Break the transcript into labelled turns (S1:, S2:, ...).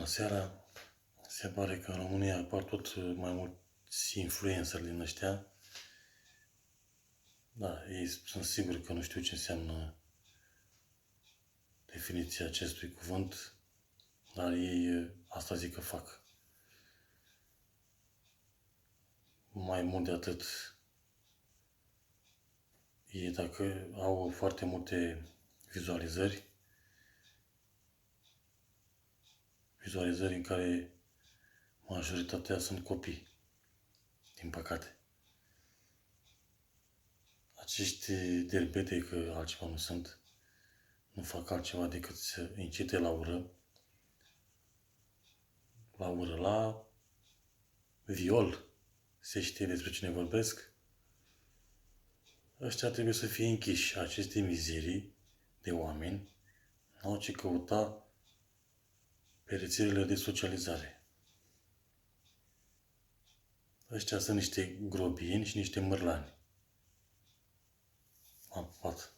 S1: seara. Se pare că în România apar tot mai mulți influenceri din ăștia. Da, ei sunt sigur că nu știu ce înseamnă definiția acestui cuvânt, dar ei asta zic că fac. Mai mult de atât, ei dacă au foarte multe vizualizări în care majoritatea sunt copii, din păcate. Acești derbete, că altceva nu sunt, nu fac altceva decât să incite la ură, la viol. Se știe despre cine vorbesc. Ăștia trebuie să fie închiși. Aceste mizerii de oameni n-au ce căuta pe rețelele de socializare. Ăștia sunt niște grobieni și niște mărlani. Am pupat.